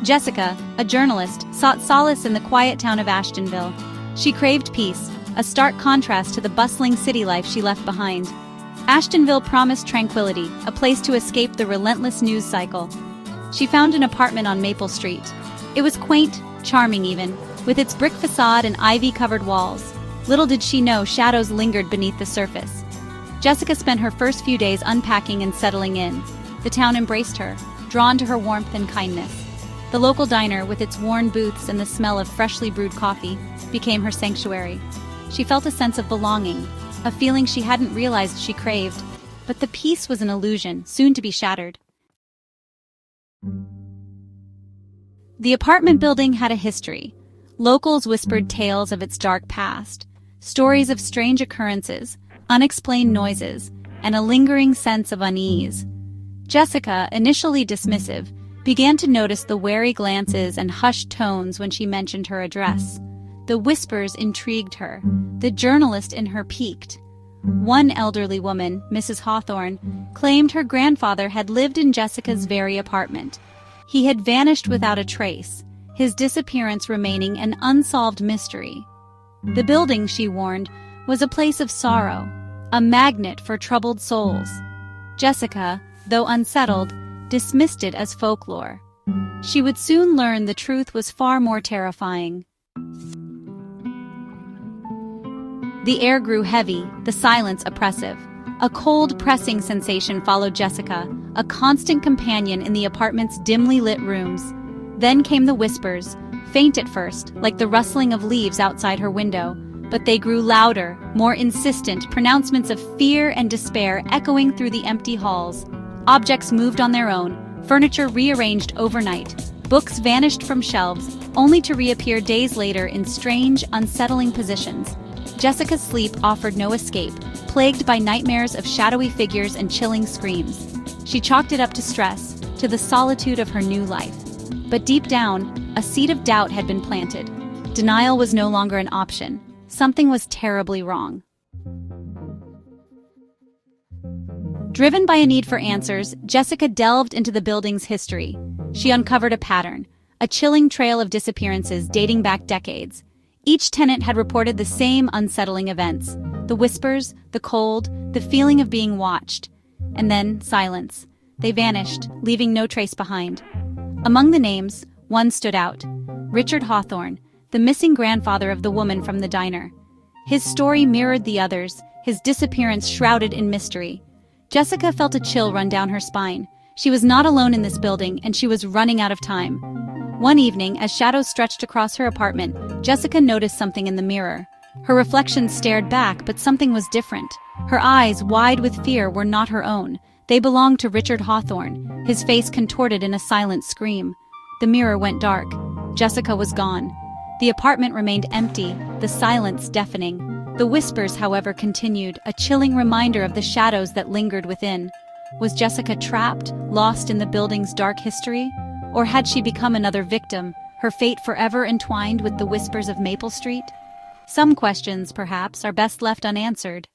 Jessica, a journalist, sought solace in the quiet town of Ashtonville. She craved peace, a stark contrast to the bustling city life she left behind. Ashtonville promised tranquility, a place to escape the relentless news cycle. She found an apartment on Maple Street. It was quaint, charming even, with its brick facade and ivy-covered walls. Little did she know shadows lingered beneath the surface. Jessica spent her first few days unpacking and settling in. The town embraced her, drawn to her warmth and kindness. The local diner, with its worn booths and the smell of freshly brewed coffee, became her sanctuary. She felt a sense of belonging, a feeling she hadn't realized she craved. But the peace was an illusion, soon to be shattered. The apartment building had a history. Locals whispered tales of its dark past, stories of strange occurrences, unexplained noises, and a lingering sense of unease. Jessica, initially dismissive, began to notice the wary glances and hushed tones when she mentioned her address. The whispers intrigued her. The journalist in her piqued. One elderly woman, Mrs. Hawthorne, claimed her grandfather had lived in Jessica's very apartment. He had vanished without a trace, his disappearance remaining an unsolved mystery. The building, she warned, was a place of sorrow, a magnet for troubled souls. Jessica, though unsettled, dismissed it as folklore. She would soon learn the truth was far more terrifying. The air grew heavy, the silence oppressive. A cold, pressing sensation followed Jessica, a constant companion in the apartment's dimly lit rooms. Then came the whispers, faint at first, like the rustling of leaves outside her window. But they grew louder, more insistent, pronouncements of fear and despair echoing through the empty halls. Objects moved on their own, furniture rearranged overnight. Books vanished from shelves, only to reappear days later in strange, unsettling positions. Jessica's sleep offered no escape, plagued by nightmares of shadowy figures and chilling screams. She chalked it up to stress, to the solitude of her new life. But deep down, a seed of doubt had been planted. Denial was no longer an option. Something was terribly wrong. Driven by a need for answers, Jessica delved into the building's history. She uncovered a pattern, a chilling trail of disappearances dating back decades. Each tenant had reported the same unsettling events: the whispers, the cold, the feeling of being watched. And then silence. They vanished, leaving no trace behind. Among the names, one stood out: Richard Hawthorne, the missing grandfather of the woman from the diner. His story mirrored the others, his disappearance shrouded in mystery. Jessica felt a chill run down her spine. She was not alone in this building, and she was running out of time. One evening, as shadows stretched across her apartment, Jessica noticed something in the mirror. Her reflection stared back, but something was different. Her eyes, wide with fear, were not her own. They belonged to Richard Hawthorne, his face contorted in a silent scream. The mirror went dark. Jessica was gone. The apartment remained empty, the silence deafening. The whispers, however, continued, a chilling reminder of the shadows that lingered within. Was Jessica trapped, lost in the building's dark history? Or had she become another victim, her fate forever entwined with the whispers of Maple Street? Some questions, perhaps, are best left unanswered.